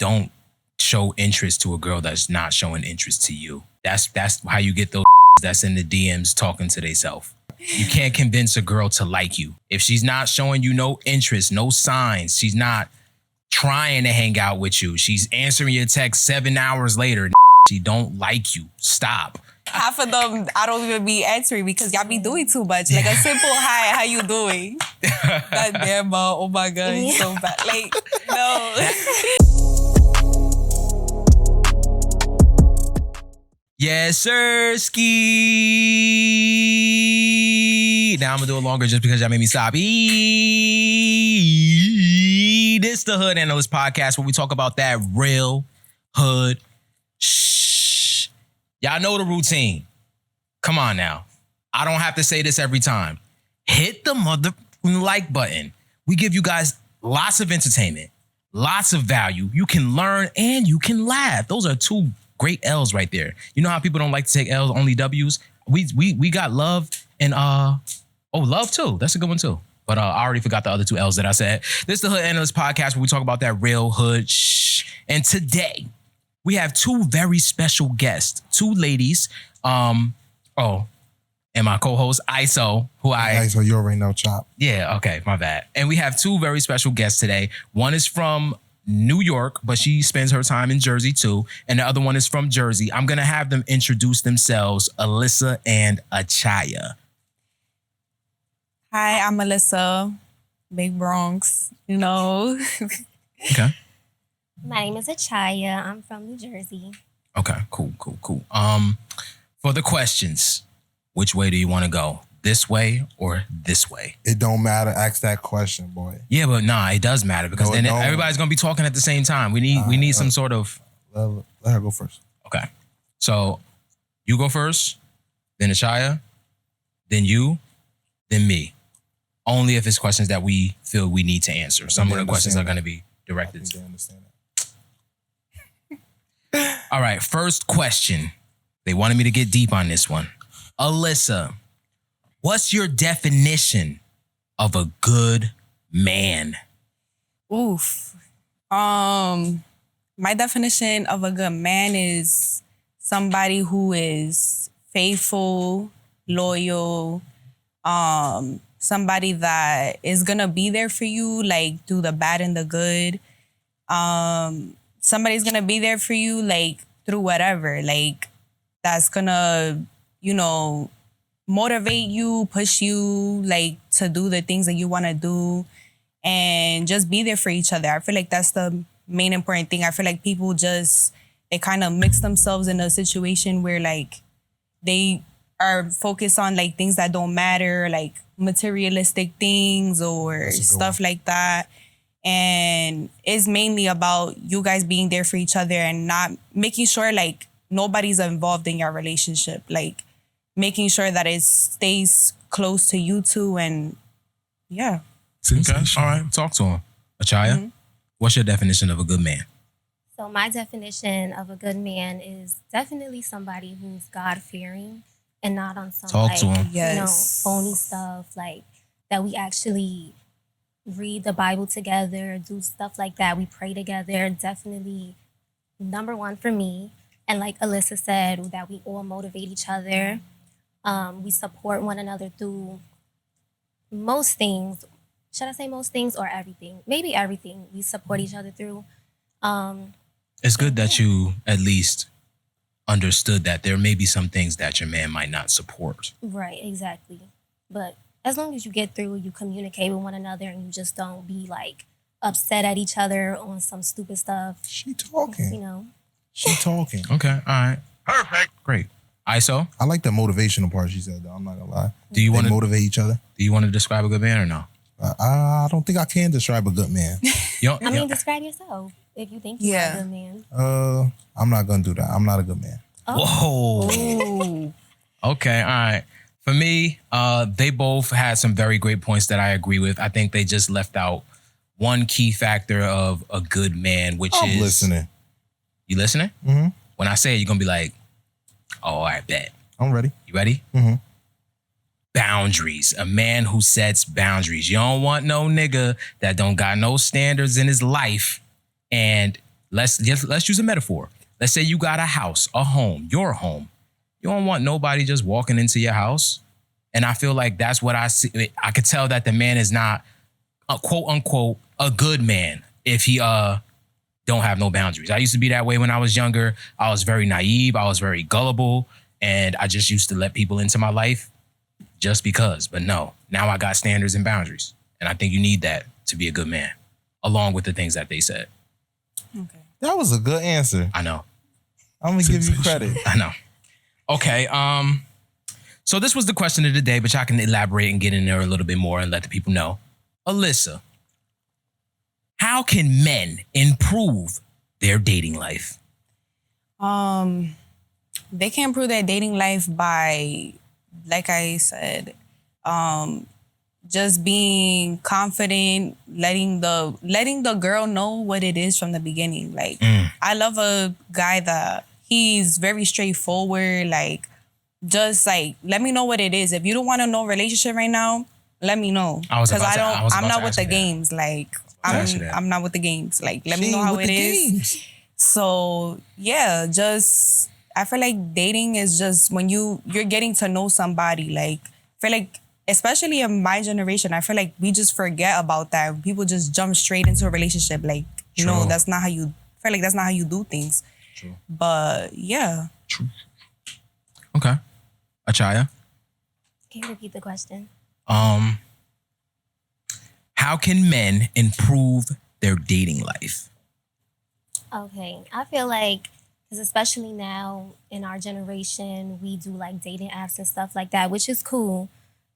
don't show interest to a girl that's not showing interest to you. That's how you get those that's in the DMs talking to themselves. You can't convince a girl to like you. If she's not showing you no interest, no signs, she's not trying to hang out with you, she's answering your text 7 hours later, she don't like you. Stop. Half of them, I don't even be answering because y'all be doing too much. Like a simple hi, how you doing? God damn, Mo. Oh my God, you so bad. Like, no. Yes, sir, ski. Now I'm gonna do it longer just because y'all made me stop. This the Hood Analyst Podcast where we talk about that real hood. Shh. Y'all know the routine. Come on now. I don't have to say this every time. Hit the mother like button. We give you guys lots of entertainment, lots of value. You can learn and you can laugh. Those are two great L's right there. You know how people don't like to take L's, only W's? We got love and love too. That's a good one too. But I already forgot the other two L's that I said. This is the Hood Analyst Podcast where we talk about that real hood shh. And today we have two very special guests, two ladies. And my co-host ISO, ISO, you already know, Chop. Yeah, okay, my bad. And we have two very special guests today. One is from New York, but she spends her time in Jersey too. And the other one is from Jersey. I'm going to have them introduce themselves, Alyssa and Achaya. Hi, I'm Alyssa, Big Bronx, you know. Okay. My name is Achaya. I'm from New Jersey. Okay, cool. For the questions, which way do you want to go? This way or this way? It don't matter. Ask that question, boy. Yeah, but nah, it does matter because then everybody's gonna be talking at the same time. We need some sort of. Let her go first. Okay, so you go first, then Achaya, then you, then me. Only if it's questions that we feel we need to answer. Some of the questions are gonna be directed to. Understand that. All right, first question. They wanted me to get deep on this one. Alyssa, what's your definition of a good man? Oof. My definition of a good man is somebody who is faithful, loyal, somebody that is gonna be there for you, like through the bad and the good. Somebody's gonna be there for you, like through whatever, like that's gonna, motivate you, push you, like to do the things that you want to do and just be there for each other. I feel like that's the main important thing. I feel like people they kind of mix themselves in a situation where like they are focused on like things that don't matter, like materialistic things or stuff like that. And it's mainly about you guys being there for each other and not making sure like nobody's involved in your relationship. Like making sure that it stays close to you two and yeah. Okay. All right. Talk to him. Achaya, What's your definition of a good man? So my definition of a good man is definitely somebody who's God-fearing and not on some phony stuff, like that we actually read the Bible together, do stuff like that. We pray together. Definitely number one for me. And like Alyssa said, that we all motivate each other. We support one another through most things. Should I say most things or everything? Maybe everything. We support each other through. It's good that you at least understood that there may be some things that your man might not support. Right, exactly. But as long as you get through, you communicate with one another and you just don't be like upset at each other on some stupid stuff. She talking. She talking. Okay, all right. Perfect. Great. ISO? I like the motivational part she said, though. I'm not gonna lie. Do you want to motivate each other? Do you want to describe a good man or no? I don't think I can describe a good man. Describe yourself if you think you're a good man. I'm not gonna do that. I'm not a good man. Oh. Whoa. Okay, all right. For me, they both had some very great points that I agree with. I think they just left out one key factor of a good man, which is... I'm listening. You listening? Mm-hmm. When I say it, you're going to be like, oh, all right, bet. I'm ready. You ready? Mm-hmm. Boundaries. A man who sets boundaries. You don't want no nigga that don't got no standards in his life and let's use a metaphor. Let's say you got a house, a home, your home. You don't want nobody just walking into your house. And I feel like that's what I see. I could tell that the man is not a quote unquote a good man if he don't have no boundaries. I used to be that way when I was younger. I was very naive. I was very gullible. And I just used to let people into my life just because. But no, now I got standards and boundaries. And I think you need that to be a good man, along with the things that they said. Okay. That was a good answer. I know. I'm gonna give you credit. I know. Okay. So this was the question of the day, but y'all can elaborate and get in there a little bit more and let the people know. Alyssa, how can men improve their dating life? They can improve their dating life by, like I said, just being confident, letting the girl know what it is from the beginning. Like, I love a guy that he's very straightforward. Like, just like, let me know what it is. If you don't want to know relationship right now, let me know. Because I'm not with the games. Like, I'm not with the games. Like, let me know how it is. So yeah, just I feel like dating is just when you're getting to know somebody. Like, I feel like, especially in my generation, I feel like we just forget about that. People just jump straight into a relationship. Like, no, that's not how you. I feel like that's not how you do things. True. But yeah. True. Okay. Achaya? Can you repeat the question? How can men improve their dating life? Okay. I feel like, because especially now in our generation, we do like dating apps and stuff like that, which is cool.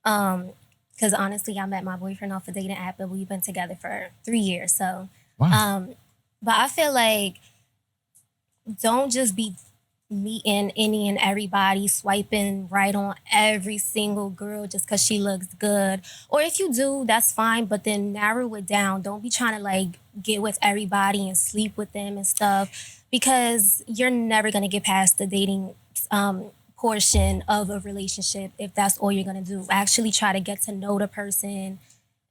Because honestly, I met my boyfriend off a dating app and we've been together for 3 years. So, wow. But I feel like don't just be meeting any and everybody, swiping right on every single girl just because she looks good. Or if you do, that's fine, but then narrow it down. Don't be trying to like get with everybody and sleep with them and stuff, because you're never going to get past the dating portion of a relationship if that's all you're going to do. Actually try to get to know the person.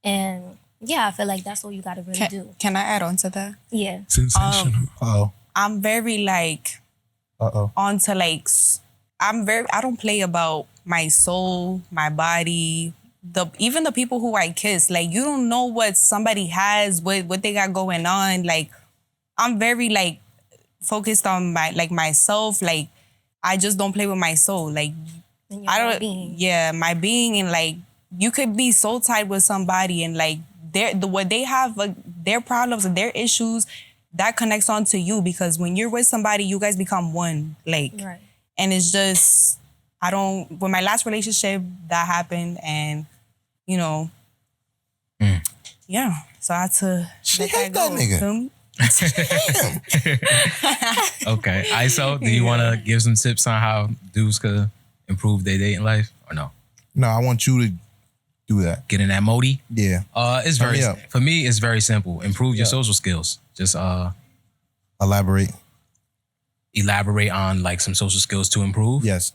And yeah, I feel like that's all you got to really do. Can I add on to that? Yeah. Sensational. I'm very like onto like I don't play about my soul, my body, even the people who I kiss. Like, you don't know what somebody has, what they got going on. Like, I'm very like focused on myself. Like, I just don't play with my soul. Like, my being, and like, you could be so tight with somebody and like what they have, like, their problems and their issues, that connects on to you, because when you're with somebody, you guys become one. Like, right. And it's just, with my last relationship, that happened, and yeah. So I had to let that go. Nigga. Okay. ISO, do you want to give some tips on how dudes could improve their dating life, or no? No, I want you to do that. Get in that mode? Yeah. For me, it's very simple. Improve your social skills. Just elaborate on like some social skills to improve. Yes.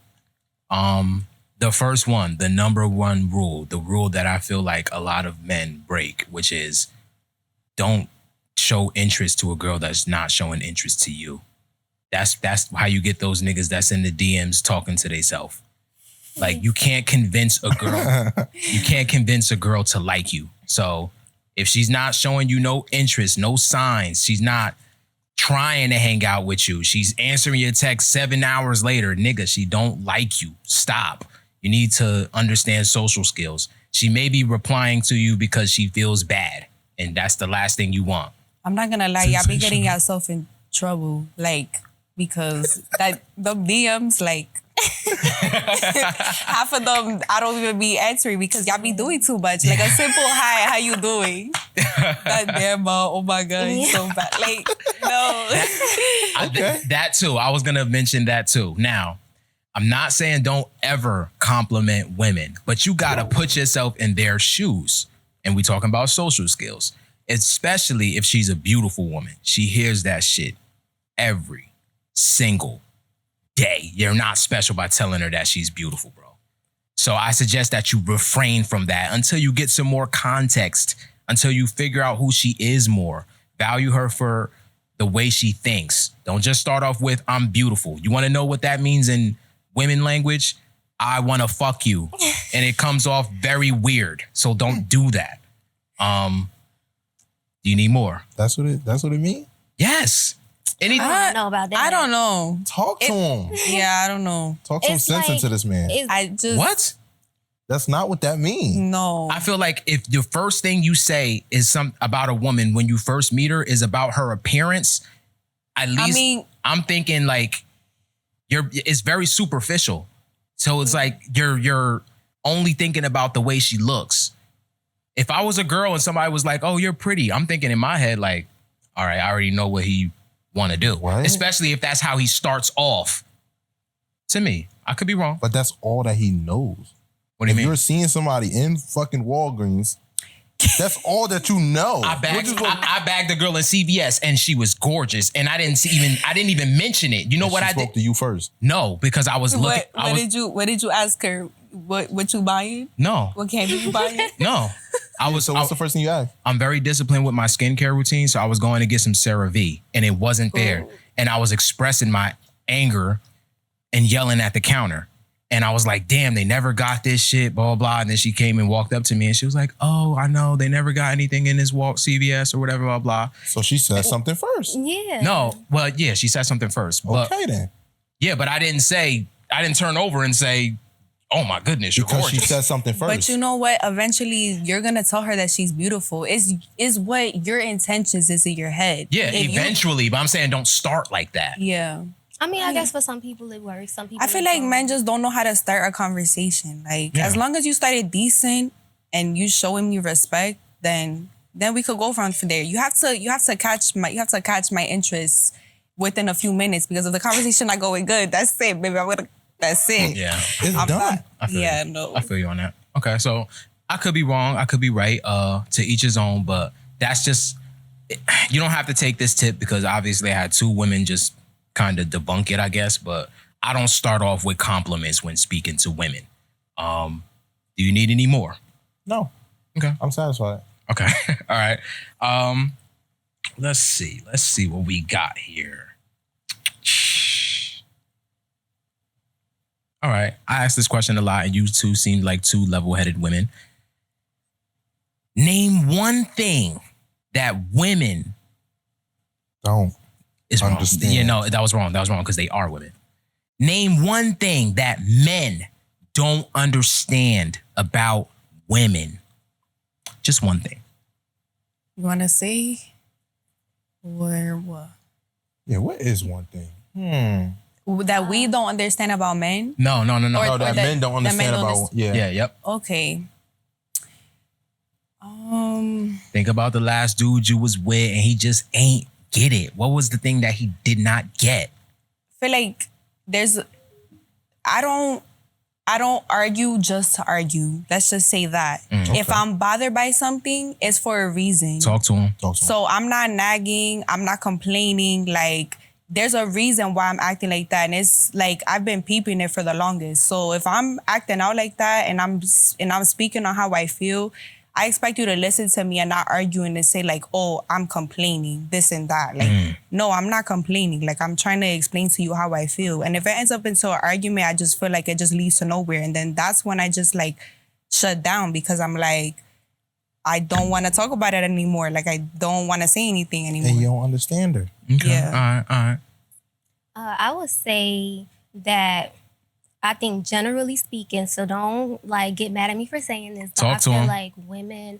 The first one, the number one rule, the rule that I feel like a lot of men break, which is don't show interest to a girl that's not showing interest to you. That's how you get those niggas that's in the DMs talking to theyself. Like, you can't convince a girl to like you. So if she's not showing you no interest, no signs, she's not trying to hang out with you, she's answering your text 7 hours later, nigga, she don't like you. Stop. You need to understand social skills. She may be replying to you because she feels bad, and that's the last thing you want. I'm not gonna lie, y'all be getting yourself in trouble, like, because the DMs, like, half of them I don't even be answering because y'all be doing too much. Like a simple hi, how you doing? God damn, oh my God, he's so bad. Like, no. Okay. That too. I was gonna mention that too. Now, I'm not saying don't ever compliment women, but you gotta put yourself in their shoes. And we talking about social skills, especially if she's a beautiful woman. She hears that shit every single day. You're not special by telling her that she's beautiful, bro. So I suggest that you refrain from that until you get some more context, until you figure out who she is more. Value her for the way she thinks. Don't just start off with, I'm beautiful. You want to know what that means in women language? I want to fuck you. And it comes off very weird. So don't do that. Do you need more? That's what it means? Yes. I don't know about that. I don't know. Talk to him. Yeah, I don't know. Talk some sense into this man. What? That's not what that means. No. I feel like if the first thing you say is about a woman when you first meet her is about her appearance, at least I'm thinking like it's very superficial. So it's like you're only thinking about the way she looks. If I was a girl and somebody was like, "Oh, you're pretty," I'm thinking in my head like, "All right, I already know what he want to do." What? Especially if that's how he starts off. To me, I could be wrong. But that's all that he knows. What do you mean? If you're seeing somebody in fucking Walgreens, that's all that you know. I bagged a girl in CVS and she was gorgeous, and I didn't even mention it. You know what I did? Spoke to you first. No, because I was looking. What did you ask her? What you buying? No. What candy you buying? No. So what's the first thing you asked? I'm very disciplined with my skincare routine, so I was going to get some CeraVe, and it wasn't there, and I was expressing my anger and yelling at the counter. And I was like, damn, they never got this shit, blah, blah, blah. And then she came and walked up to me and she was like, oh, I know, they never got anything in this CVS or whatever, blah, blah. So she said something first. Yeah. No, well, yeah, she said something first. But, okay, then. Yeah, but I didn't turn over and say, oh my goodness, you're because gorgeous. She said something first. But you know what? Eventually, you're going to tell her that she's beautiful. Is what your intentions is in your head. Yeah, eventually. But I'm saying don't start like that. Yeah. I mean, I guess for some people it works. Some people. I feel like men just don't know how to start a conversation. Like, as long as you started decent and you show him your respect, then we could go from there. You have to catch my interest within a few minutes, because if the conversation not going good, that's it, baby. That's it. Yeah, it's done. I feel you on that. Okay, so I could be wrong. I could be right. To each his own. But that's just, you don't have to take this tip because obviously I had two women just kind of debunk it, I guess, but I don't start off with compliments when speaking to women. Do you need any more? No. Okay. I'm satisfied. Okay. All right. Let's see what we got here. All right. I asked this question a lot and you two seemed like two level-headed women. Name one thing that women don't understand. Wrong. Yeah, no, that was wrong because they are women. Name one thing that men don't understand about women. Just one thing. You want to say? Or what? Yeah, what is one thing? That we don't understand about men? No. Or that men don't understand about. Yeah, yep. Okay. Think about the last dude you was with and he just ain't get it. What was the thing that he did not get? I feel like I don't argue just to argue. Let's just say that. Okay. If I'm bothered by something, it's for a reason. Talk to him. So I'm not nagging. I'm not complaining. Like, there's a reason why I'm acting like that. And it's like, I've been peeping it for the longest. So if I'm acting out like that and I'm speaking on how I feel, I expect you to listen to me and not arguing and say like, oh, I'm complaining, this and that. Like, no, I'm not complaining. Like, I'm trying to explain to you how I feel. And if it ends up into an argument, I just feel like it just leads to nowhere. And then that's when I just like shut down, because I'm like, I don't want to talk about it anymore. Like, I don't want to say anything anymore. And you don't understand her. Okay. Yeah. All right. I would say that I think generally speaking, so don't like get mad at me for saying this, but I feel like women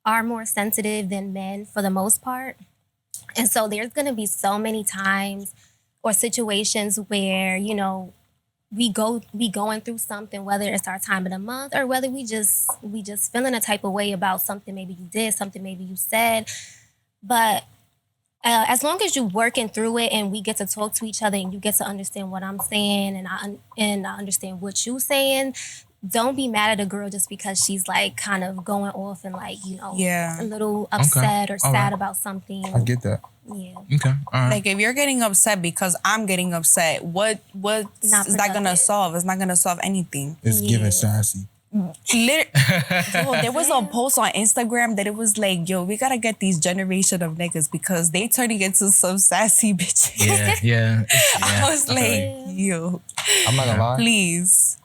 are more sensitive than men for the most part. And so there's going to be so many times or situations where, you know, we going through something, whether it's our time of the month or whether we just feeling a type of way about something maybe you did, something maybe you said. But as long as you're working through it and we get to talk to each other and you get to understand what I'm saying and I understand what you're saying, don't be mad at a girl just because she's like kind of going off and like, you know, a little upset or sad about something. I get that. Yeah. Okay. All right. Like, if you're getting upset because I'm getting upset, what is that gonna solve? It's not gonna solve anything. It's giving sassy. There was a post on Instagram that it was like, yo, we gotta get these generation of niggas because they turning into some sassy bitches. Yeah. I was like, yo. I'm not gonna lie. Please.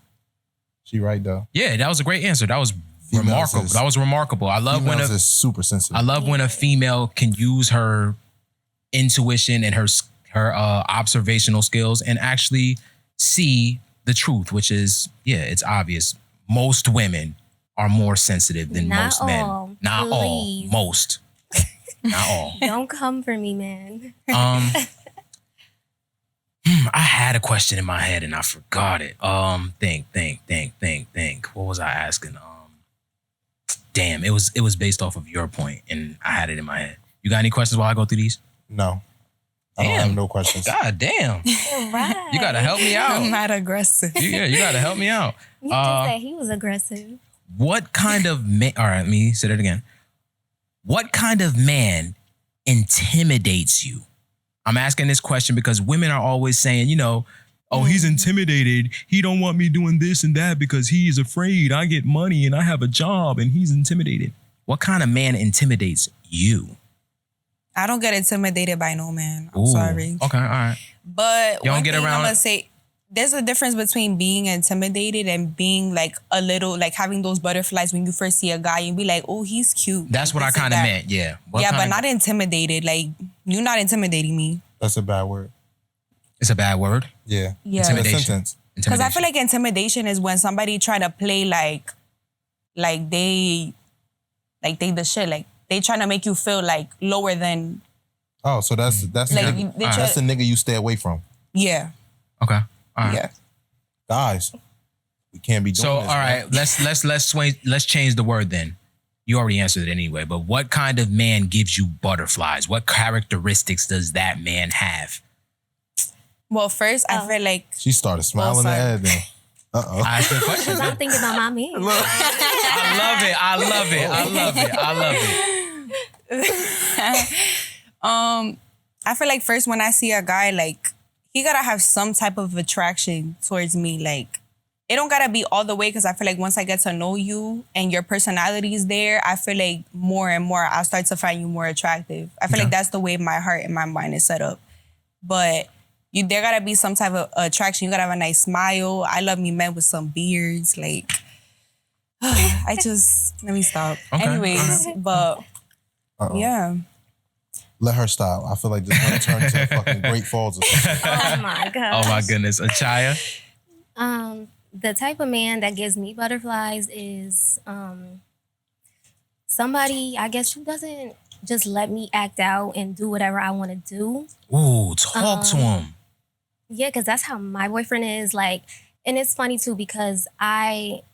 She right though. Yeah, that was a great answer. That was Females remarkable. I love when is super sensitive. I love when a female can use her intuition and her observational skills and actually see the truth, which is, it's obvious. Most women are more sensitive than most men. Not all. Most. Not all. Don't come for me, man. I had a question in my head and I forgot it. Think. What was I asking? Damn, it was based off of your point and I had it in my head. You got any questions while I go through these? No. I don't have no questions. God damn. Right. You gotta help me out. I'm not aggressive. You gotta help me out. You just said he was aggressive. What kind of man, all right, let me say that again. What kind of man intimidates you? I'm asking this question because women are always saying, he's intimidated. He don't want me doing this and that because he is afraid. I get money and I have a job and he's intimidated. What kind of man intimidates you? I don't get intimidated by no man. I'm sorry. Okay, all right. But you don't one get thing around I'm gonna say, there's a difference between being intimidated and being like a little, like having those butterflies when you first see a guy and be like, oh, he's cute. That's like, what I kind of meant, yeah. But not intimidated. Like, you're not intimidating me. That's a bad word. It's a bad word? Yeah. Intimidation. Because I feel like intimidation is when somebody try to play like they the shit. Like, they trying to make you feel like lower than. Oh, so that's like, that's the nigga you stay away from. Yeah. Okay. All right. Yeah. Guys, we can't be doing so, this. all right, let's change the word then. You already answered it anyway, but what kind of man gives you butterflies? What characteristics does that man have? Well, first, I feel like... She started smiling at then. Uh-oh. I asked the question. Because I'm thinking about my man. I love it. I feel like first when I see a guy, like, he gotta have some type of attraction towards me. Like, it don't gotta be all the way because I feel like once I get to know you and your personality is there, I feel like more and more I'll start to find you more attractive. I feel like that's the way my heart and my mind is set up. But there gotta be some type of attraction. You gotta have a nice smile. I love me men with some beards. Like, let me stop. Okay. Anyways, but yeah. Let her stop. I feel like this might turn to fucking Great Falls or something. Oh my God. Oh my goodness. Achaya? The type of man that gives me butterflies is somebody, I guess, who doesn't just let me act out and do whatever I want to do. Ooh, talk to him. Yeah, because that's how my boyfriend is. Like, and it's funny too because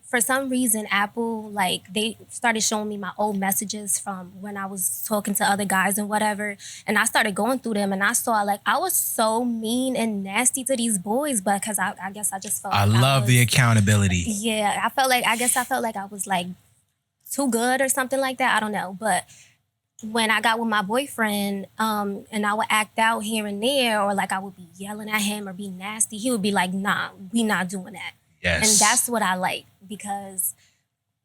for some reason, Apple, like, they started showing me my old messages from when I was talking to other guys and whatever. And I started going through them and I saw, like, I was so mean and nasty to these boys, but because I guess I just felt I love the accountability. Yeah, I felt like I was, like, too good or something like that. I don't know. But when I got with my boyfriend and I would act out here and there or, like, I would be yelling at him or be nasty, he would be like, nah, we not doing that. Yes. And that's what I like because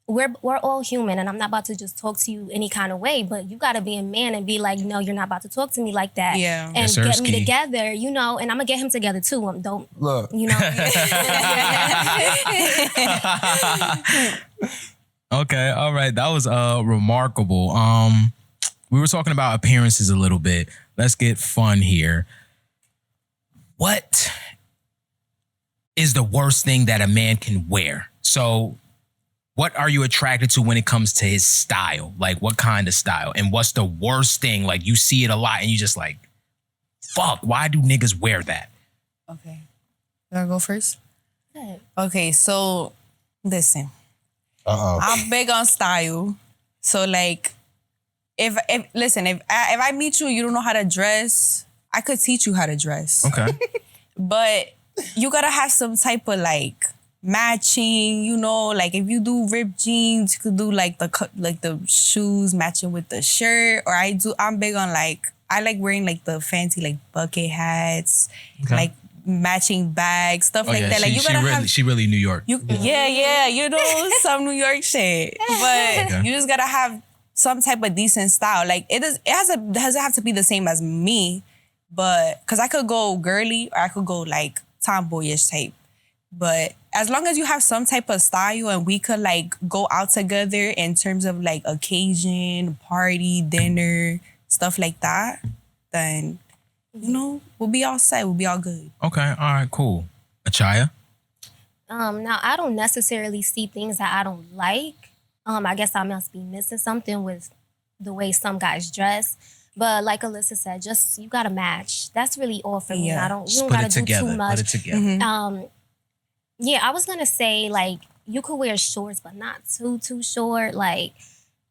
we're all human and I'm not about to just talk to you any kind of way, but you got to be a man and be like, no, you're not about to talk to me like that. Yeah. And yes, get me together, and I'm going to get him together too. Don't, Look. Okay, all right. That was remarkable. We were talking about appearances a little bit. Let's get fun here. What is the worst thing that a man can wear? So what are you attracted to when it comes to his style? Like, what kind of style? And what's the worst thing? Like, you see it a lot and you just like, fuck, why do niggas wear that? Okay. You wanna go first? Good. Okay, so listen. I'm big on style. So, like, if I meet you, you don't know how to dress, I could teach you how to dress. Okay. But you gotta have some type of like matching, like if you do ripped jeans, you could do like the shoes matching with the shirt. Or I'm big on like, I like wearing like the fancy like bucket hats, like matching bags, stuff like that. Like She really New York. Some New York shit. But you just gotta have some type of decent style. Like it doesn't have to be the same as me, but because I could go girly or I could go like tomboyish type. But as long as you have some type of style and we could like go out together in terms of like occasion, party, dinner, stuff like that, then we'll be all set. We'll be all good. Okay. All right. Cool. Achaya? Now I don't necessarily see things that I don't like. I guess I must be missing something with the way some guys dress. But like Alyssa said, just you gotta match. That's really all for me. You don't gotta do too much. Put it together. Mm-hmm. I was gonna say like you could wear shorts, but not too short. Like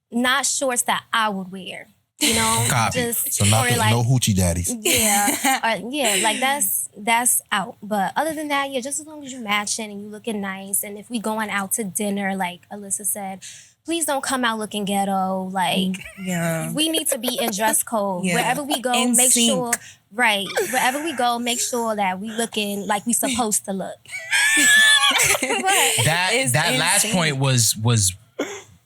not shorts that I would wear. You know, so not no hoochie daddies. Yeah, like that's out. But other than that, just as long as you matching and you looking nice, and if we going out to dinner, like Alyssa said, please don't come out looking ghetto. Like, we need to be in dress code wherever we go. Wherever we go, make sure that we looking like we supposed to look. that last point was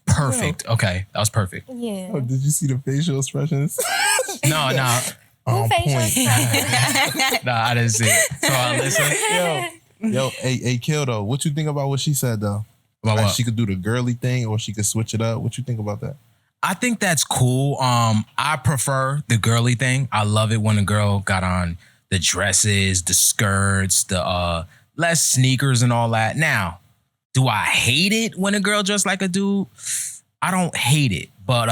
perfect. Okay, that was perfect. Yeah. Oh, did you see the facial expressions? No. Who facial expressions? No, I didn't see it. So listen. Yo, hey, Kill though. What you think about what she said though? About like what? She could do the girly thing or she could switch it up. What you think about that? I think that's cool. I prefer the girly thing. I love it when a girl got on the dresses, the skirts, the less sneakers and all that. Now, do I hate it when a girl dressed like a dude? I don't hate it, but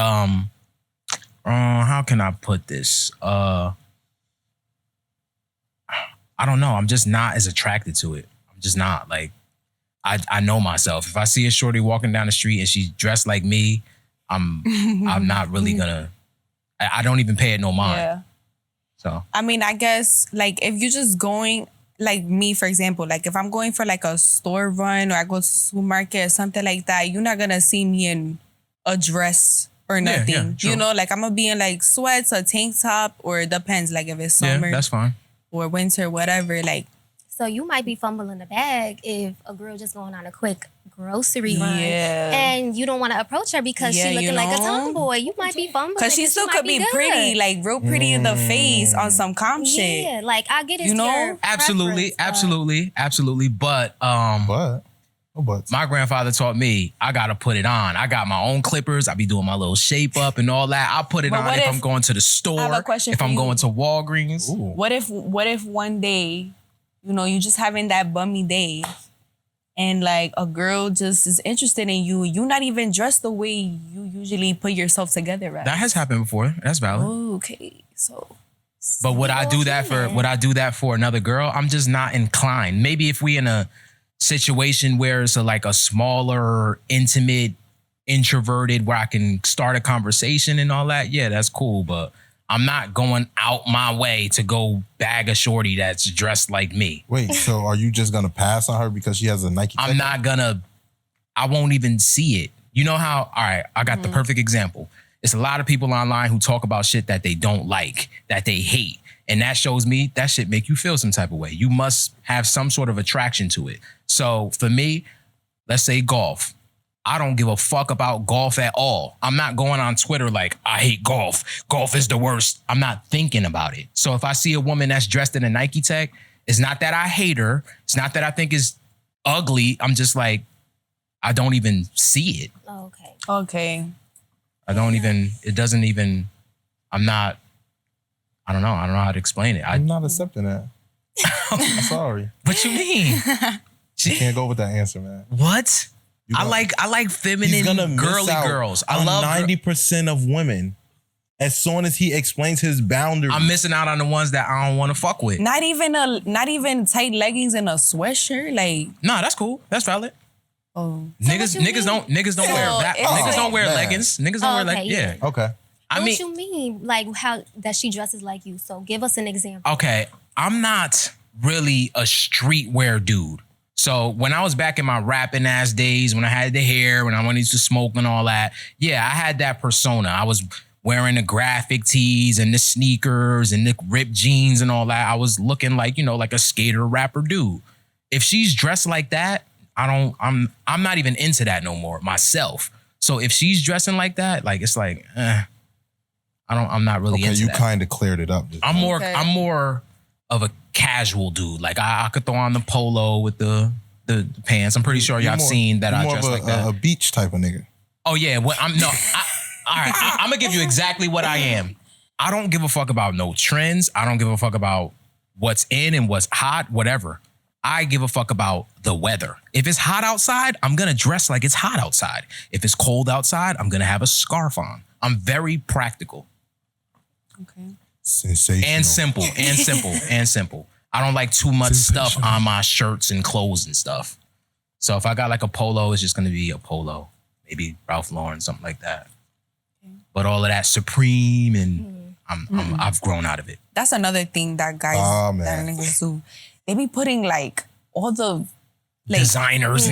how can I put this? I don't know. I'm just not as attracted to it. I'm just not. Like, I know myself. If I see a shorty walking down the street and she's dressed like me, I'm not really gonna. I don't even pay it no mind. Yeah. So I mean, I guess like if you're just going. Like me, for example, like if I'm going for like a store run or I go to the supermarket or something like that, you're not gonna see me in a dress or nothing. Yeah, sure. You know, like I'm gonna be in like sweats or tank top or it depends, like if it's summer. Yeah, that's fine. Or winter, whatever. Like so you might be fumbling the bag if a girl just going on a quick grocery run and you don't want to approach her because she looking like a tomboy. You might be fumbling because she still could be pretty, like real pretty in the face on some calm shit. Yeah, like I get it. You know, absolutely. But my grandfather taught me I gotta put it on. I got my own clippers. I be doing my little shape up and all that. I put it on if I'm going to the store. If I'm going to Walgreens. Ooh. What if one day, you just having that bummy day, and like a girl just is interested in you, you're not even dressed the way you usually put yourself together, right? That has happened before. That's valid. Ooh, okay, so. But would I do that for another girl? I'm just not inclined. Maybe if we in a situation where it's a smaller, intimate, introverted, where I can start a conversation and all that, yeah, that's cool. But I'm not going out my way to go bag a shorty that's dressed like me. Wait, so are you just gonna pass on her because she has a Nike? I'm not gonna. I won't even see it. You know how? All right, I got the perfect example. It's a lot of people online who talk about shit that they don't like, that they hate. And that shows me that shit make you feel some type of way. You must have some sort of attraction to it. So for me, let's say golf. I don't give a fuck about golf at all. I'm not going on Twitter like, I hate golf. Golf is the worst. I'm not thinking about it. So if I see a woman that's dressed in a Nike tech, it's not that I hate her. It's not that I think is ugly. I'm just like, I don't even see it. Okay. I don't even, it doesn't even, I'm not, I don't know how to explain it. I'm not accepting that. I'm sorry. What you mean? She can't go with that answer, man. What? I like feminine, girly girls. I love 90% of women. As soon as he explains his boundaries, I'm missing out on the ones that I don't want to fuck with. Not even tight leggings and a sweatshirt, like. Nah, that's cool. That's valid. Oh, niggas don't wear that. Niggas don't wear leggings. Niggas don't wear leggings. Yeah. Okay. What you mean? Like how that she dresses like you? So give us an example. Okay, I'm not really a streetwear dude. So when I was back in my rapping ass days, when I had the hair, when I wanted to smoke and all that, yeah, I had that persona. I was wearing the graphic tees and the sneakers and the ripped jeans and all that, I was looking like, you know, like a skater rapper dude. If she's dressed like that, I'm not even into that no more myself. So if she's dressing like that, like it's like, I'm not really into that. You kind of cleared it up. I'm more of a casual dude. Like I could throw on the polo with the pants. I'm pretty sure y'all have seen that I dress like that. A beach type of nigga. Oh yeah, all right, I'm gonna give you exactly what I am. I don't give a fuck about no trends. I don't give a fuck about what's in and what's hot, whatever. I give a fuck about the weather. If it's hot outside, I'm gonna dress like it's hot outside. If it's cold outside, I'm gonna have a scarf on. I'm very practical. Okay. Sensational. And simple. I don't like too much stuff on my shirts and clothes and stuff. So if I got like a polo, it's just gonna be a polo. Maybe Ralph Lauren, something like that. Okay. But all of that Supreme and I've grown out of it. That's another thing that guys that niggas do. They be putting like all the like designers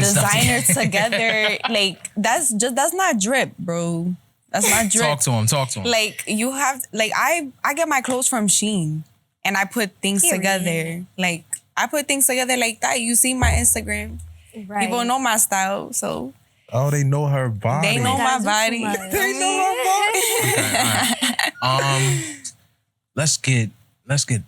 together. Like that's not drip, bro. That's not drip. Talk to him. Like you have like I get my clothes from Shein and I put things together. Like I put things together like that. You see my Instagram. Right. People know my style, so they know her body. They know my body. They know my body. Let's get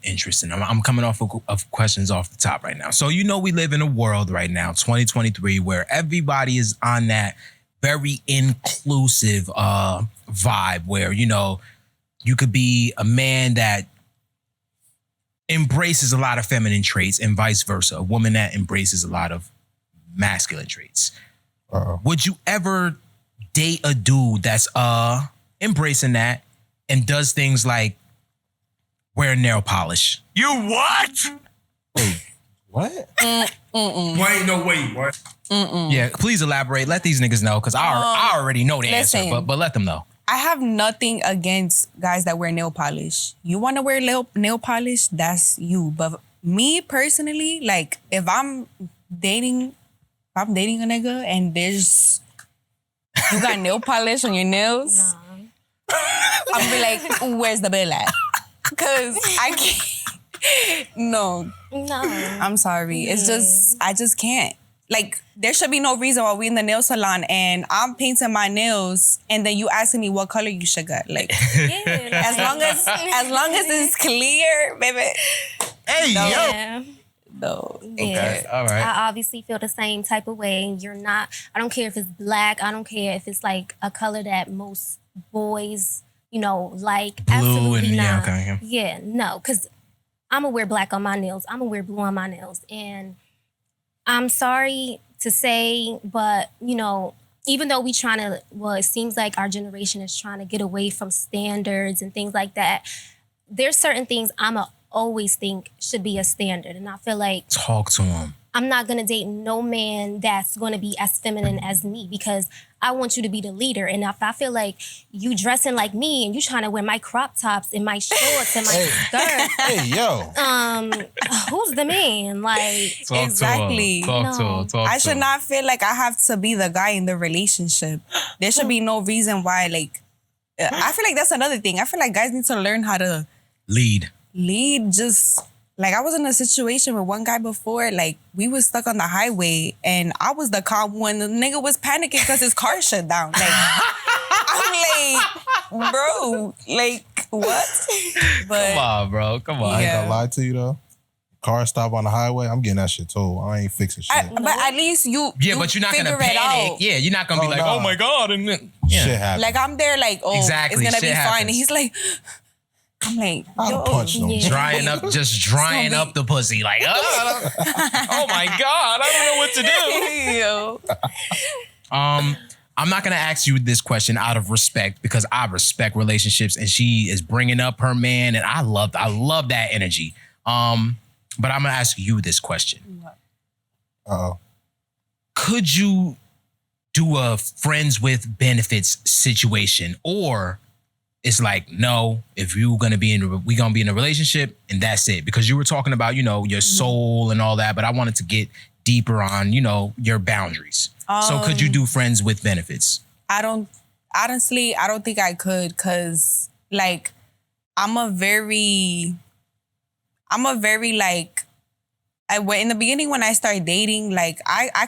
interesting. I'm coming off of questions off the top right now. So you know we live in a world right now, 2023, where everybody is on that very inclusive vibe where, you know, you could be a man that embraces a lot of feminine traits and vice versa, a woman that embraces a lot of masculine traits. Would you ever date a dude that's embracing that and does things like wear nail polish? You what? Wait, what? Wait, no, wait, what? Yeah, please elaborate. Let these niggas know, because I already know the answer, but let them know. I have nothing against guys that wear nail polish. You want to wear nail polish, that's you. But me personally, like if I'm dating a nigga and there's you got nail polish on your nails, I'm be like, where's the bill at? Because I can't. No. I'm sorry. It's just, I just can't. Like, there should be no reason why we in the nail salon and I'm painting my nails and then you asking me what color you should get. Like, as long as it's clear, baby. Hey, yo. No. Okay. All right. I obviously feel the same type of way. You're not, I don't care if it's black. I don't care if it's like a color that most boys, you know, like. Blue absolutely and not. Okay. Yeah, no, because I'm going to wear black on my nails. I'm going to wear blue on my nails. And I'm sorry to say, but, you know, even though it seems like our generation is trying to get away from standards and things like that, there's certain things I'ma always think should be a standard. And I feel like... Talk to him. I'm not going to date no man that's going to be as feminine as me because I want you to be the leader. And if I feel like you dressing like me and you trying to wear my crop tops and my shorts and my skirt. Hey, yo. Who's the man? Like, exactly. Talk to him. I should not feel like I have to be the guy in the relationship. There should be no reason why, like, I feel like that's another thing. I feel like guys need to learn how to lead. Just... Like, I was in a situation with one guy before, like, we was stuck on the highway, and I was the calm one. The nigga was panicking because his car shut down. Like, I'm like, bro, like, what? But, come on, bro. Come on. I ain't gonna lie to you, though. Car stop on the highway, I'm getting that shit too. I ain't fixing shit. But at least you but you're not gonna panic. Yeah, you're not gonna be like, oh my God. And shit happens. Like, I'm there like, oh, exactly. It's gonna shit be happens. fine. And he's like... I'm like, I'll punch them. Drying up the pussy. Like, oh my God, I don't know what to do. I'm not gonna ask you this question out of respect because I respect relationships and she is bringing up her man and I love that energy. But I'm gonna ask you this question. Could you do a friends with benefits situation, or it's like, no, if we're gonna be in a relationship and that's it? Because you were talking about, you know, your soul and all that, but I wanted to get deeper on, you know, your boundaries. So could you do friends with benefits? I don't honestly, I don't think I could, because like I'm a very like, in the beginning when I start dating, like I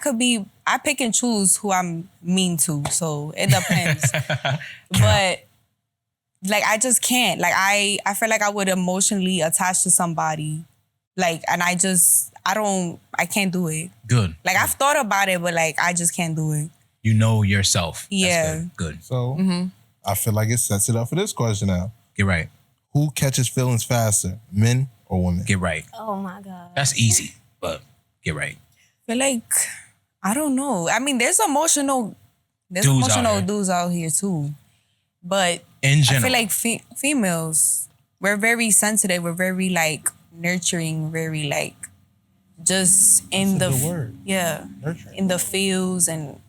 pick and choose who I'm mean to, so it depends. But like I just can't. Like I feel like I would emotionally attach to somebody, like, and I can't do it. Good. Like I've thought about it, but like I just can't do it. You know yourself. Yeah. That's good. So I feel like it sets it up for this question now. Get right. Who catches feelings faster, men or women? Get right. Oh my God. That's easy, but get right. I feel like, I don't know. I mean, there's emotional dudes out here too. But in general, I feel like females, we're very sensitive. We're very like nurturing, very like just in That's a the good word. Yeah, Nurturing. in the feels. And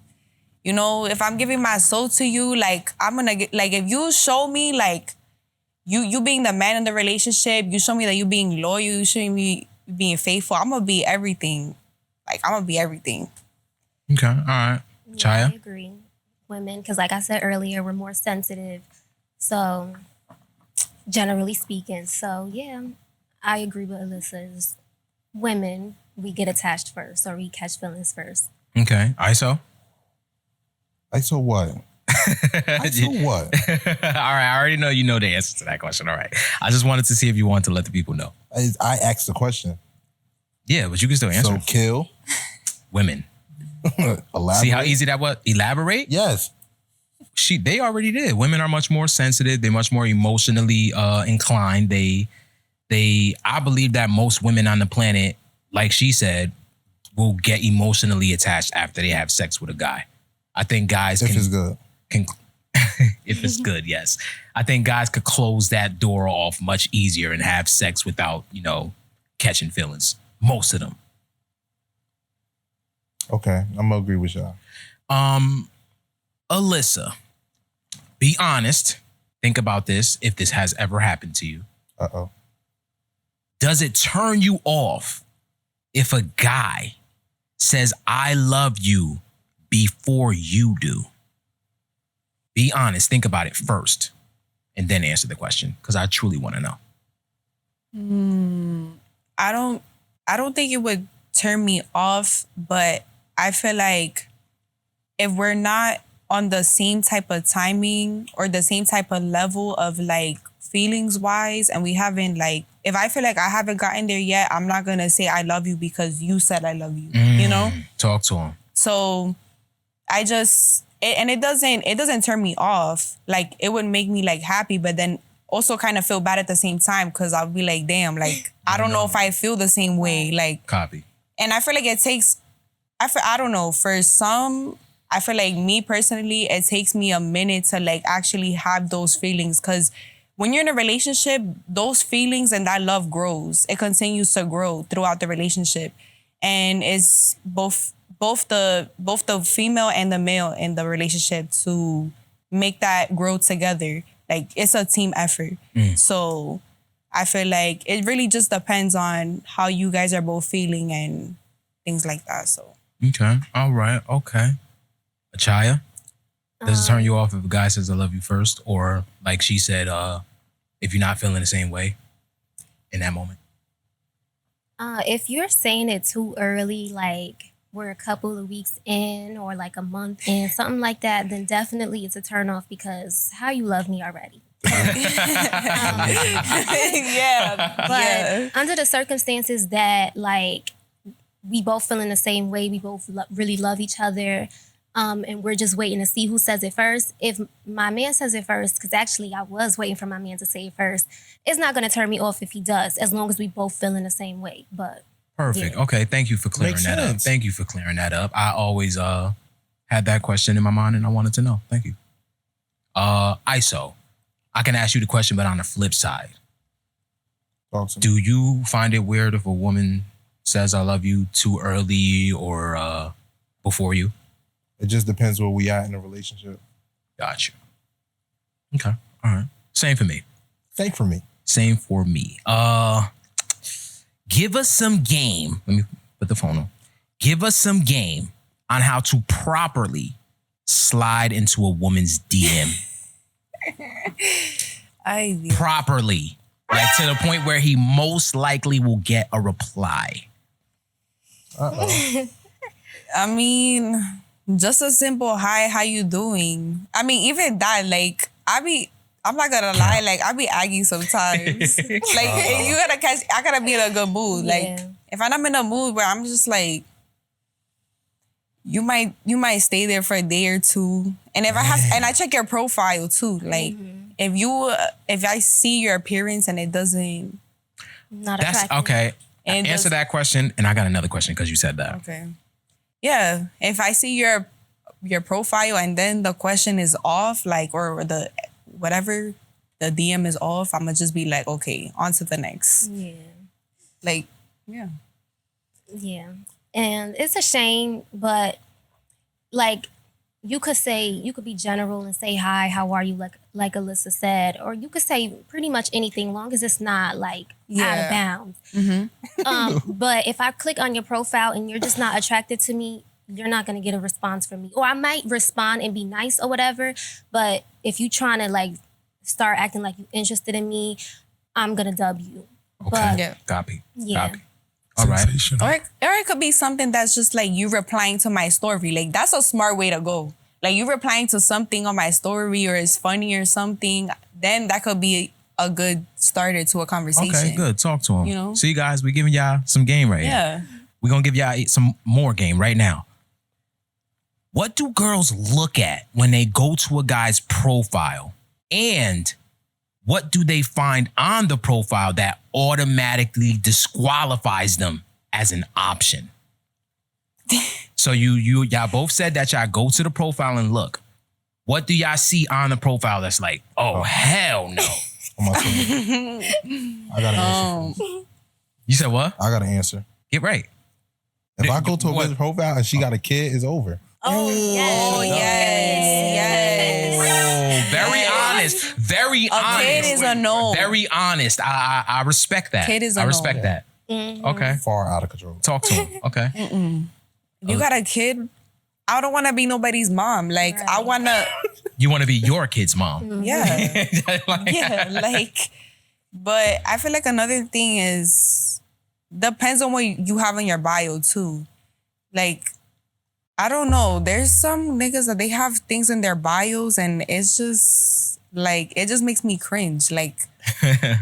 you know, if I'm giving my soul to you, like I'm gonna get, like, if you show me like you being the man in the relationship, you show me that you being loyal, you show me being faithful, I'm gonna be everything. Like I'm gonna be everything. Okay, all right. Yeah, Chaya? I agree. Women, because like I said earlier, we're more sensitive. So, generally speaking. So, yeah, I agree with Alyssa's. Women, we get attached first, or we catch feelings first. Okay. ISO? ISO what? ISO what? All right. I already know you know the answer to that question. All right. I just wanted to see if you wanted to let the people know. I asked the question. Yeah, but you can still answer. So kill. Women. Elaborate. See how easy that was? Elaborate? Yes. They already did. Women are much more sensitive. They're much more emotionally inclined. I believe that most women on the planet, like she said, will get emotionally attached after they have sex with a guy. I think guys If it's good. If it's good, yes. I think guys could close that door off much easier and have sex without, catching feelings. Most of them. Okay, I'm gonna agree with y'all. Alyssa, be honest. Think about this. If this has ever happened to you, does it turn you off if a guy says "I love you" before you do? Be honest. Think about it first, and then answer the question, because I truly want to know. I don't think it would turn me off, but I feel like if we're not on the same type of timing or the same type of level of like feelings wise, and we haven't like, if I feel like I haven't gotten there yet, I'm not gonna say I love you because you said I love you, you know? Talk to him. So I just, it doesn't turn me off. Like it would make me like happy, but then also kind of feel bad at the same time, because I'll be like, damn, like I don't know if I feel the same way. Like Copy. And I feel like it takes, I don't know, for some, I feel like me personally, it takes me a minute to like actually have those feelings, because when you're in a relationship, those feelings and that love grows. It continues to grow throughout the relationship. And it's both the female and the male in the relationship to make that grow together. Like it's a team effort. So I feel like it really just depends on how you guys are both feeling and things like that. So Okay. All right. Okay. Chaya, does it turn you off if a guy says "I love you" first, or like she said, if you're not feeling the same way in that moment? If you're saying it too early, like we're a couple of weeks in or like a month in, something like that, then definitely it's a turn off, because how you love me already. But under the circumstances that like we both feeling the same way, we both really love each other, and we're just waiting to see who says it first. If my man says it first, because actually I was waiting for my man to say it first, it's not going to turn me off if he does, as long as we both feeling the same way. But perfect. Yeah. Okay, thank you for clearing Makes that sense. up. Thank you for clearing that up. I always had that question in my mind, and I wanted to know. Thank you. ISO, I can ask you the question, but on the flip side, do you find it weird if a woman says "I love you" too early or before you? It just depends where we at in a relationship. Gotcha. Okay. All right. Same for me. Same for me. Same for me. Give us some game. Let me put the phone on. Give us some game on how to properly slide into a woman's DM properly, like to the point where he most likely will get a reply? I mean, just a simple hi, how you doing? I mean, even that, like, I'm not gonna lie, like, I be aggy sometimes. Like, you gotta catch, I gotta be in a good mood. Like, if I'm not in a mood where I'm just like, you might stay there for a day or two. And if I check your profile too. Like, if I see your appearance and it doesn't. Not attractive. Okay. Answer that question, and I got another question because you said that. Okay. Yeah, if I see your profile and then the question is off, like, or the whatever, the DM is off, I'm gonna just be like, okay, on to the next. Yeah. Like, yeah. Yeah. And it's a shame, but like you could be general and say hi, how are you, like Alyssa said, or you could say pretty much anything long as it's not like out of bounds. Mm-hmm. But if I click on your profile and you're just not attracted to me, you're not gonna get a response from me. Or I might respond and be nice or whatever, but if you trying to like start acting like you're interested in me, I'm gonna dub you. Okay, copy. Yeah. Copy. All right. Or it could be something that's just like you replying to my story. Like, that's a smart way to go. Like, you replying to something on my story or it's funny or something, then that could be a good starter to a conversation. Okay, good. Talk to him. You know? See, guys, we're giving y'all some game right here. We're going to give y'all some more game right now. What do girls look at when they go to a guy's profile? And what do they find on the profile that automatically disqualifies them as an option? So y'all both said that y'all go to the profile and look. What do y'all see on the profile that's like, oh, hell no? I got an answer. You said what? I got an answer. Get right. If I go to a girl's profile and she got a kid, it's over. Oh, yes. Oh, very honest. Very honest. A kid is a no. Very honest. I respect that. Kid is a I respect no. that. Mm-hmm. Okay. Far out of control. Talk to him. Okay. If you got a kid, I don't want to be nobody's mom. Like, I want to. You want to be your kid's mom. Yeah. But I feel like another thing is, depends on what you have in your bio too. Like, I don't know. There's some niggas that they have things in their bios and it's just like, it just makes me cringe. Like,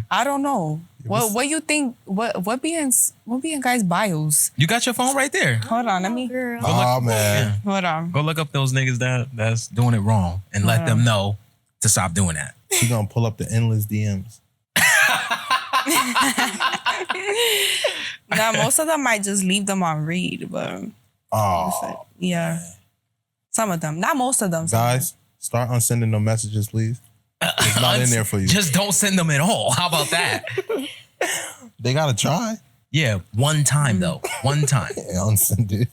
I don't know. What you think? What be in guys' bios? You got your phone right there. Hold on, let me. Oh man. Hold on. Go look up those niggas that's doing it wrong and let them know to stop doing that. She gonna pull up the endless DMs. Now, most of them might just leave them on read, but yeah, some of them, not most of them. Guys, start unsending them messages, please. It's not in there for you. Just don't send them at all. How about that? They gotta try. Yeah, one time though. One time. Yeah, unsend it.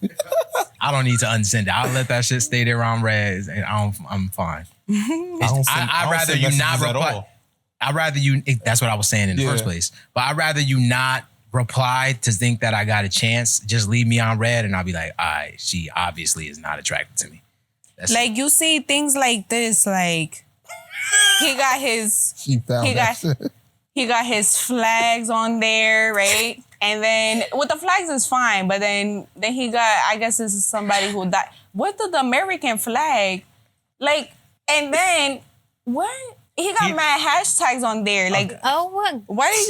I don't need to unsend it. I'll let that shit stay there on res, and I'm fine. I'd rather you not reply. I'd rather you. That's what I was saying in the first place. But I'd rather you not reply to think that I got a chance. Just leave me on red, and I'll be like, all right, she obviously is not attracted to me. That's like, you see things like this, like he got his he got his flags on there, right? And then with the flags is fine, but then he got, I guess this is somebody who died. What the American flag? Like, and then what? He got mad hashtags on there. Like, what? Why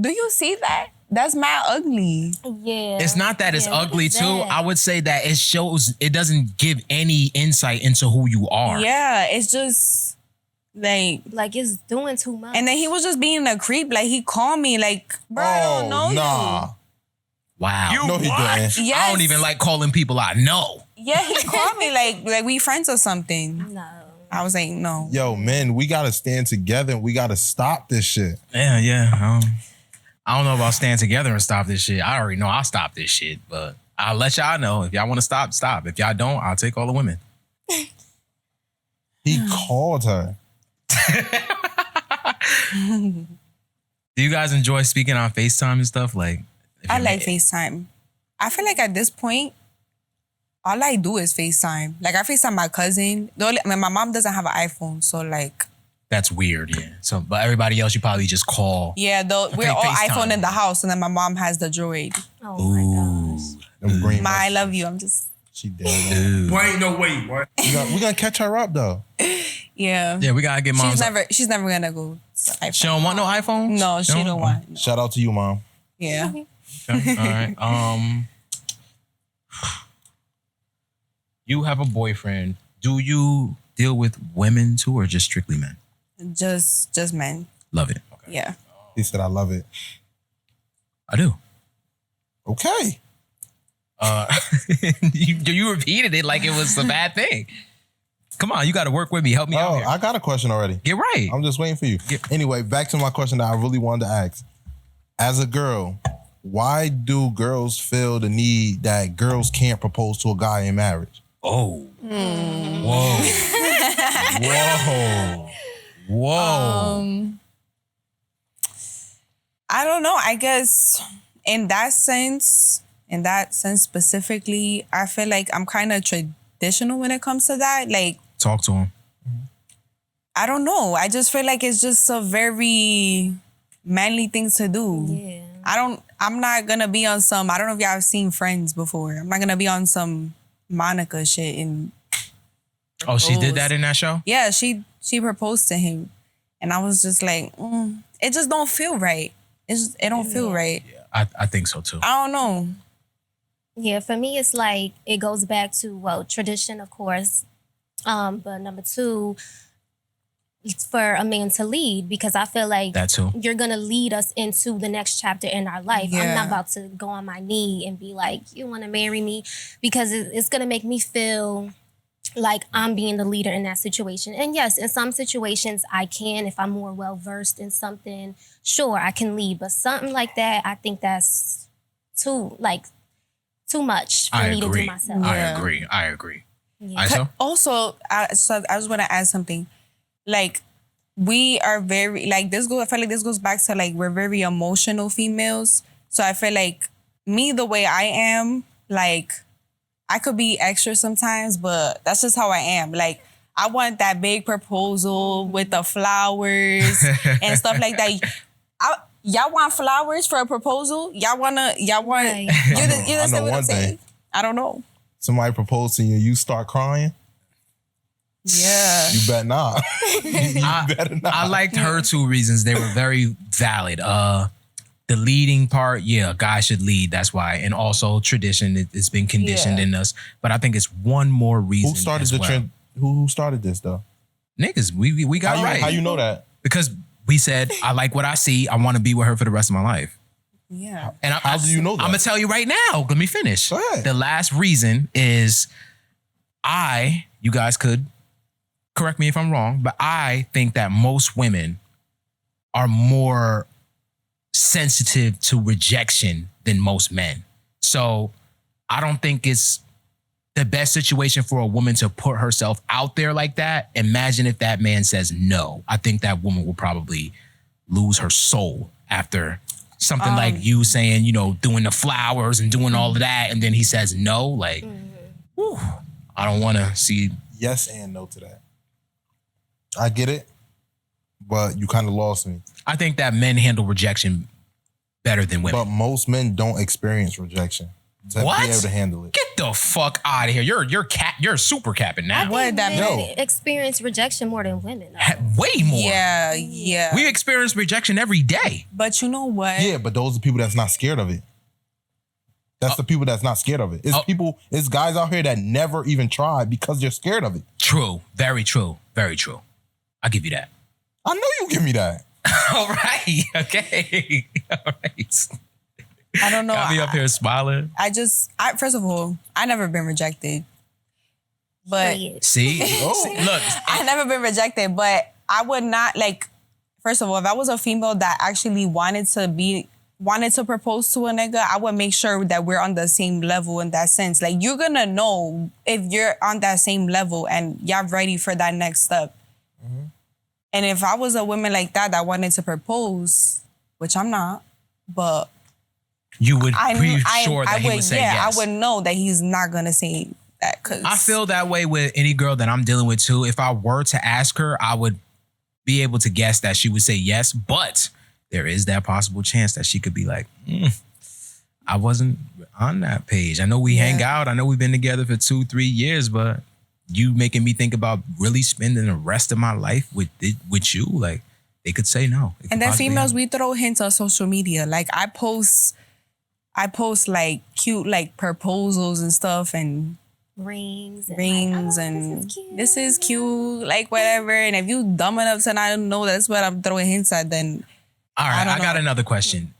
do you see that? That's mad ugly. Yeah. It's not that it's ugly too. I would say that it doesn't give any insight into who you are. Yeah, it's just like it's doing too much. And then he was just being a creep. Like, he called me like, bro, I don't know you. Wow. No, he didn't. Yes. I don't even like calling people I know. Yeah, he called me like we friends or something. No. I was like, no. Yo, men, we gotta stand together and we gotta stop this shit. Yeah. I don't know about stand together and stop this shit. I already know I'll stop this shit, but I'll let y'all know. If y'all want to stop, stop. If y'all don't, I'll take all the women. He called her. Do you guys enjoy speaking on FaceTime and stuff? Like, I like FaceTime. I feel like at this point, All I do is FaceTime. Like, I FaceTime my cousin. My mom doesn't have an iPhone, so like... That's weird, yeah. So, but everybody else, you probably just call. Yeah, we're all FaceTime. iPhone in the house, and then my mom has the Droid. Oh my gosh. Them green Ma, I messages. love you. I'm just... She dead. Boy, ain't no way, boy. We gonna catch her up though. Yeah. Yeah, we gotta get mom's. She's never gonna go to iPhone. She don't want no iPhone? No, she don't want. No. Shout out to you, Mom. Yeah. Okay, all right. You have a boyfriend. Do you deal with women too, or just strictly men? Just men. Love it. Okay. Yeah. He said, "I love it." I do. Okay. You repeated it like it was a bad thing. Come on, you got to work with me. Help me out Oh, here. I got a question already. Get right. I'm just waiting for you. Anyway, back to my question that I really wanted to ask. As a girl, why do girls feel the need that girls can't propose to a guy in marriage? Oh. Whoa. Whoa. I don't know. I guess in that sense specifically, I feel like I'm kind of traditional when it comes to that. Like, Talk to him. I don't know. I just feel like it's just a very manly thing to do. Yeah. I'm not gonna be on some, I don't know if y'all have seen Friends before. I'm not gonna be on some Monica shit and Oh, she did that in that show? yeah, she proposed to him. And I was just like, it just don't feel right. It don't feel right. Yeah, I think so too. I don't know. Yeah, for me, it's like it goes back to, well, tradition, of course. But number two, it's for a man to lead, because I feel like That too. you're going to lead us into the next chapter in our life. I'm Yeah. not about to go on my knee and be like, you want to marry me? Because it's going to make me feel like I'm being the leader in that situation. And yes, in some situations I can, if I'm more well-versed in something, sure, I can lead. But something like that, I think that's too much for me to do myself. I agree. Yeah. Isa? Also, I just want to add something. Like, we are very, like, I feel like this goes back to, like, we're very emotional females. So I feel like me, the way I am, like, I could be extra sometimes, but that's just how I am. Like, I want that big proposal with the flowers and stuff like that. Y'all want flowers for a proposal? Y'all want, Right. you understand what I'm one saying? thing. I don't know. Somebody proposed to you, you start crying. Yeah. You bet not. you better not. I liked her 2 reasons. They were very valid. The leading part, yeah, a guy should lead. That's why. And also tradition, it's been conditioned in us. But I think it's one more reason. Who started as the well. trend? Who started this though? Niggas, we got right. How you know that? Because we said, I like what I see. I want to be with her for the rest of my life. Yeah. And How do you know that? I'm going to tell you right now. Let me finish. Go ahead. The last reason is you guys could correct me if I'm wrong, but I think that most women are more sensitive to rejection than most men. So I don't think it's the best situation for a woman to put herself out there like that. Imagine if that man says no. I think that woman will probably lose her soul after something like you saying, doing the flowers and doing all of that. And then he says no. Like, whew, I don't want to see. Yes and no to that. I get it, but you kind of lost me. I think that men handle rejection better than women. But most men don't experience rejection to What? be able to handle it. Get the fuck out of here. You're super capping now. What that Men mean? experience rejection more than women. though. Way more. Yeah. We experience rejection every day. But you know what? Yeah, but those are people that's not scared of it. That's the people that's not scared of it. It's guys out here that never even tried because they're scared of it. True. Very true. Very true. I'll give you that. I know you give me that. All right. Okay. All right. I don't know. Got me up here smiling. First of all, I never been rejected. But Period. See? Oh. Look. I never been rejected, but I would not first of all, if I was a female that actually wanted to propose to a nigga, I would make sure that we're on the same level in that sense. Like, you're gonna know if you're on that same level and y'all ready for that next step. Mm-hmm. And if I was a woman like that wanted to propose, which I'm not, but You would be sure that he would say yes. I would know that he's not gonna say that. Cause I feel that way with any girl that I'm dealing with too. If I were to ask her, I would be able to guess that she would say yes, but there is that possible chance that she could be like, I wasn't on that page. I know we hang out. I know we've been together for 2-3 years, but you making me think about really spending the rest of my life with you. Like, they could say no. And then females, we throw hints on social media. Like I post like cute like proposals and stuff and rings and this is cute, like whatever. And if you dumb enough to not know that's what I'm throwing hints at, then all right, I got another question.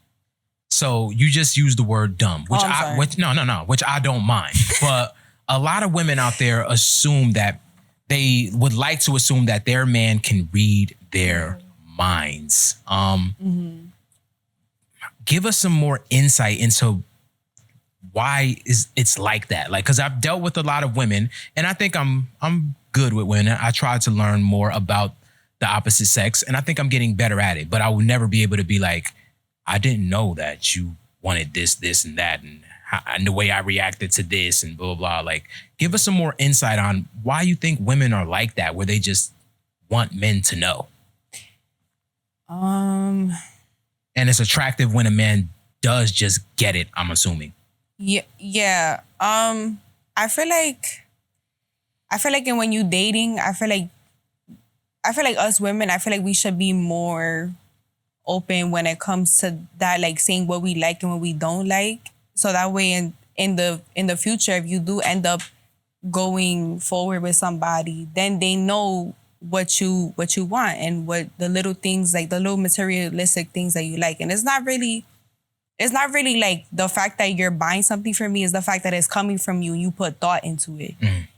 So you just used the word dumb, which which I don't mind. But a lot of women out there assume that they would like to assume that their man can read their minds. Give us some more insight into why it's like that. Like, because I've dealt with a lot of women, and I think I'm good with women. I try to learn more about the opposite sex, and I think I'm getting better at it. But I will never be able to be like, I didn't know that you wanted this, and that, and the way I reacted to this, and blah, blah, blah. Like, give us some more insight on why you think women are like that, where they just want men to know. And it's attractive when a man does just get it, I'm assuming. Yeah. I feel like when you dating, I feel like us women, I feel like we should be more open when it comes to that, like saying what we like and what we don't like. So that way in the future, if you do end up going forward with somebody, then they know what you want and what the little things, like the little materialistic things that you like. And it's not really like the fact that you're buying something from me, is the fact that it's coming from you and you put thought into it.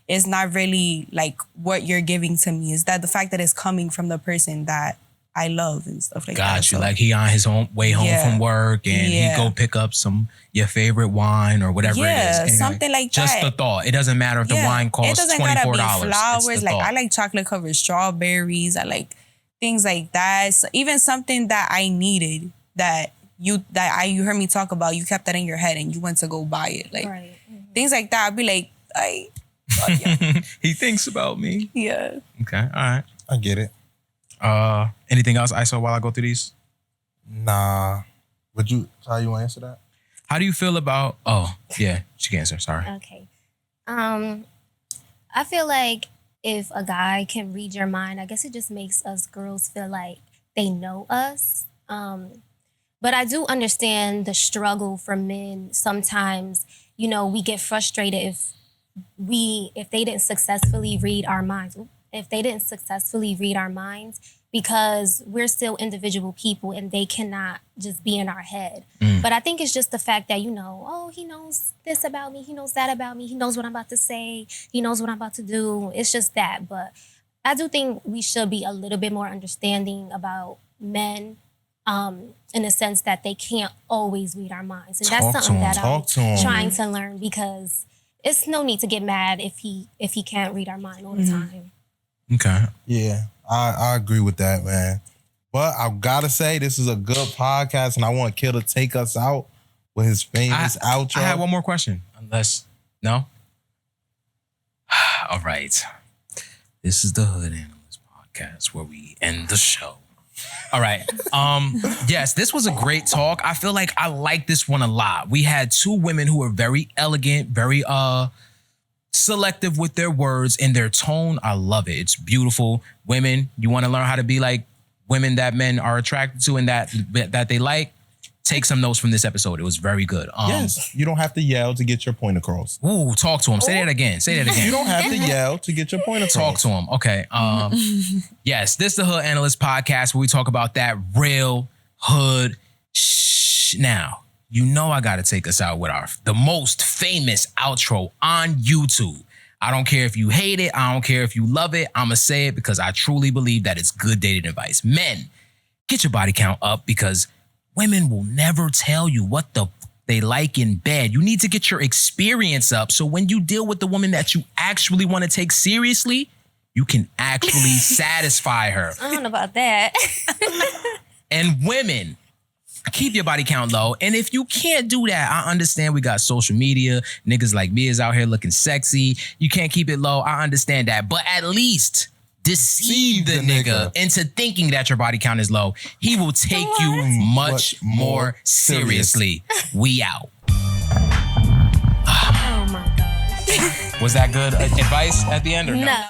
It's not really like what you're giving to me. It's that the fact that it's coming from the person that I love and stuff like that. Got you. So, like he on his way home from work and he go pick up your favorite wine or whatever it is. Yeah, something like just that. Just the thought. It doesn't matter if the wine costs $24. It doesn't gotta be flowers. Like I like chocolate covered strawberries. I like things like that. So even something that I needed that you heard me talk about, you kept that in your head and you went to go buy it. Like things like that. I'd be like, he thinks about me. Yeah. Okay. All right. I get it. Anything else I saw while I go through these? Nah. How you want to answer that? How do you feel about? Oh, yeah, she can answer. Sorry. Okay. I feel like if a guy can read your mind, I guess it just makes us girls feel like they know us. But I do understand the struggle for men. Sometimes, we get frustrated if they didn't successfully read our minds. Because we're still individual people and they cannot just be in our head. But I think it's just the fact that, he knows this about me. He knows that about me. He knows what I'm about to say. He knows what I'm about to do. It's just that. But I do think we should be a little bit more understanding about men in the sense that they can't always read our minds. And that's something that I'm trying to learn, because it's no need to get mad if he can't read our mind all the time. Okay. Yeah, I agree with that, man. But I've got to say, this is a good podcast, and I want Kill to take us out with his famous outro. I have one more question. Unless, no? All right. This is the Hood Analyst Podcast where we end the show. All right. Yes, this was a great talk. I feel like I like this one a lot. We had two women who were very elegant, very selective with their words and their tone. I love it. It's beautiful. Women, you want to learn how to be like women that men are attracted to and that they like? Take some notes from this episode. It was very good. Yes, you don't have to yell to get your point across. Ooh, talk to him. Say that again. You don't have to yell to get your point across. Talk to him. Okay. Yes, this is the Hood Analyst Podcast where we talk about that real hood shh. Now, I got to take us out with the most famous outro on YouTube. I don't care if you hate it. I don't care if you love it. I'm going to say it because I truly believe that it's good dating advice. Men, get your body count up, because women will never tell you what they like in bed. You need to get your experience up, so when you deal with the woman that you actually want to take seriously, you can actually satisfy her. I don't know about that. And women, keep your body count low. And if you can't do that, I understand we got social media. Niggas like me is out here looking sexy. You can't keep it low. I understand that. But at least deceive the nigga into thinking that your body count is low. He will take you much more seriously. We out. Oh my gosh. Was that good advice at the end or no? No.